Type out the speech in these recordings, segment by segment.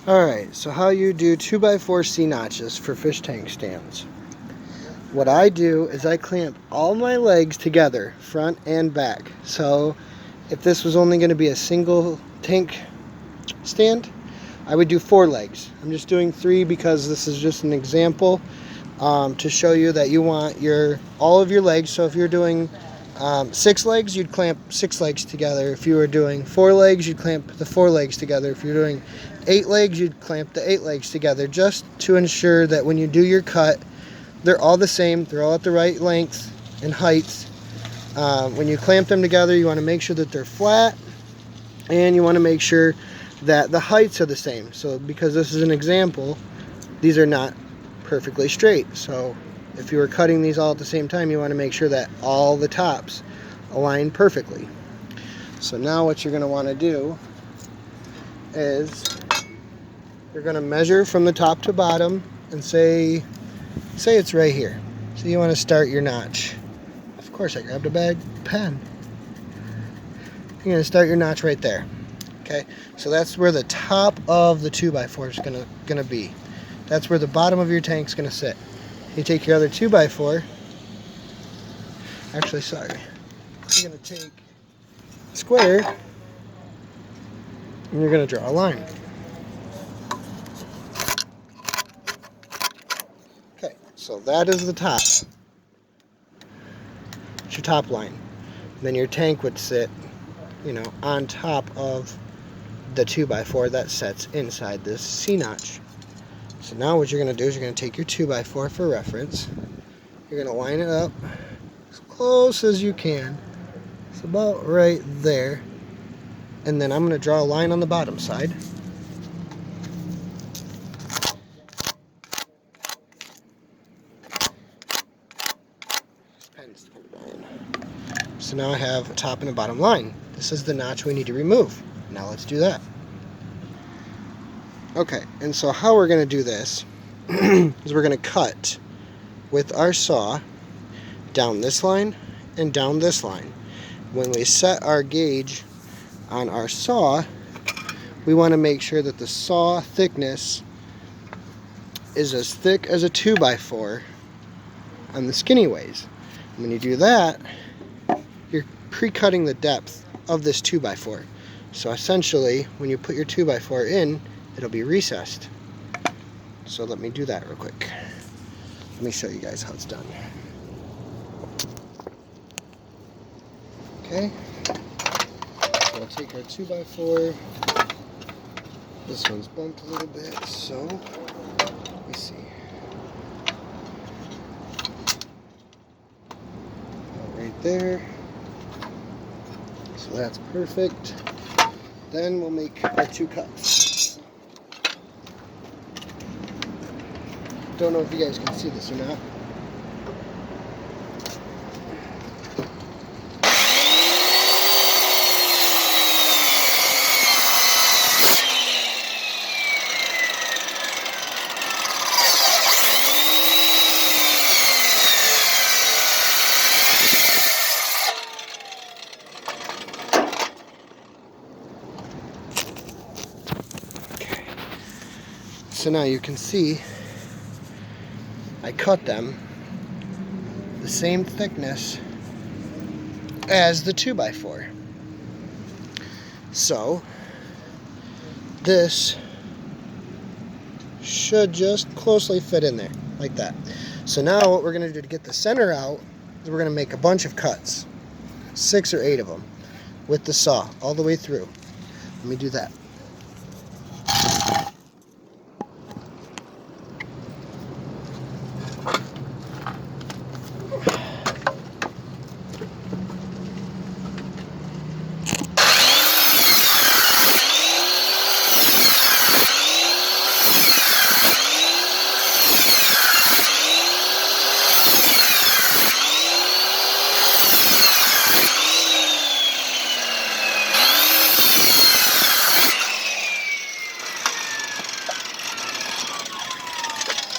Alright, so how you do 2x4 C-notches for fish tank stands. What I do is I clamp all my legs together, front and back. So if this was only going to be a single tank stand, I would do 4 legs. I'm just doing 3 because this is just an example to show you that you want all of your legs. So if you're doing 6 legs, you'd clamp 6 legs together. If you were doing 4 legs, you'd clamp the 4 legs together. If you're doing 8 legs, you'd clamp the 8 legs together, just to ensure that when you do your cut, they're all the same. They're all at the right length and heights. When you clamp them together, you want to make sure that they're flat, and you want to make sure that the heights are the same. So because this is an example, these are not perfectly straight. So if you were cutting these all at the same time, you want to make sure that all the tops align perfectly. So now what you're going to want to do is you're going to measure from the top to bottom and say it's right here. So you want to start your notch. Of course I grabbed a bag pen. You're going to start your notch right there. Okay, so that's where the top of the 2x4 is gonna be. That's where the bottom of your tank's gonna sit. You take your other 2x4. Actually, sorry. You're gonna take a square and you're gonna draw a line. Okay, so that is the top. It's your top line. And then your tank would sit, on top of the 2x4 that sets inside this C-notch. So now what you're going to do is you're going to take your 2x4 for reference. You're going to line it up as close as you can. It's about right there. And then I'm going to draw a line on the bottom side. So now I have a top and a bottom line. This is the notch we need to remove. Now let's do that. Okay, and so how we're going to do this is we're going to cut with our saw down this line and down this line. When we set our gauge on our saw, we want to make sure that the saw thickness is as thick as a 2x4 on the skinny ways. When you do that, you're pre-cutting the depth of this 2x4. So essentially, when you put your 2x4 in, it'll be recessed. So let me do that real quick. Let me show you guys how it's done. Okay. So I'll take our 2x4. This one's bumped a little bit, so let me see. Right there. So that's perfect. Then we'll make our 2 cuts. Don't know if you guys can see this or not. So now you can see I cut them the same thickness as the 2x4. So this should just closely fit in there like that. So now what we're going to do to get the center out is we're going to make a bunch of cuts, 6 or 8 of them, with the saw all the way through. Let me do that.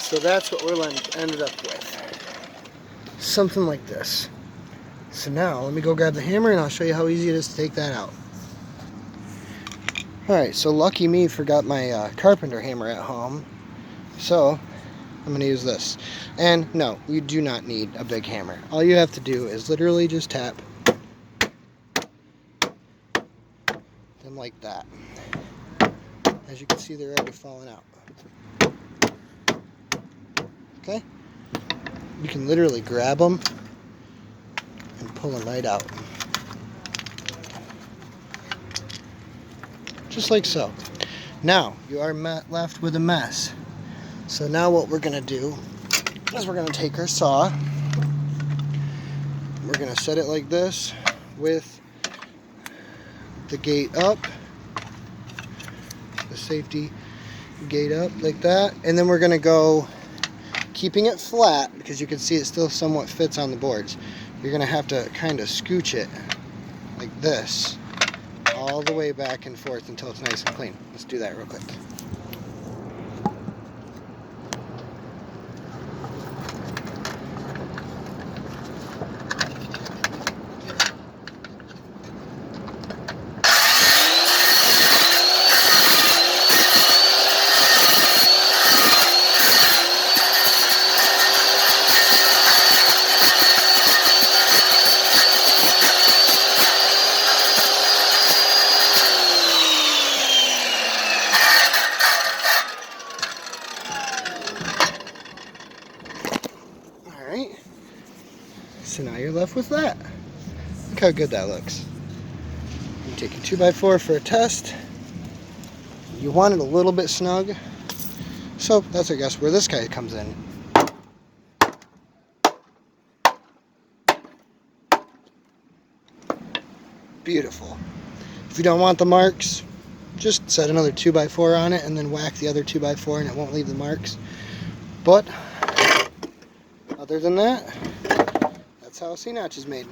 So that's what we're ended up with. Something like this. So now let me go grab the hammer and I'll show you how easy it is to take that out. Alright, so lucky me forgot my carpenter hammer at home. So, I'm going to use this. And no, you do not need a big hammer. All you have to do is literally just tap them like that. As you can see, they're already falling out. Okay? You can literally grab them and pull them right out. Just like so. Now, you are left with a mess. So now what we're going to do is we're going to take our saw. We're going to set it like this with the gate up. The safety gate up like that. And then we're going to go keeping it flat because you can see it still somewhat fits on the boards. You're going to have to kind of scooch it like this all the way back and forth until it's nice and clean. Let's do that real quick. Alright, so now you're left with that. Look how good that looks. You take your 2x4 for a test. You want it a little bit snug. So that's, I guess, where this guy comes in. Beautiful. If you don't want the marks, just set another 2x4 on it and then whack the other 2x4 and it won't leave the marks. But other than that, that's how a C-notch is made.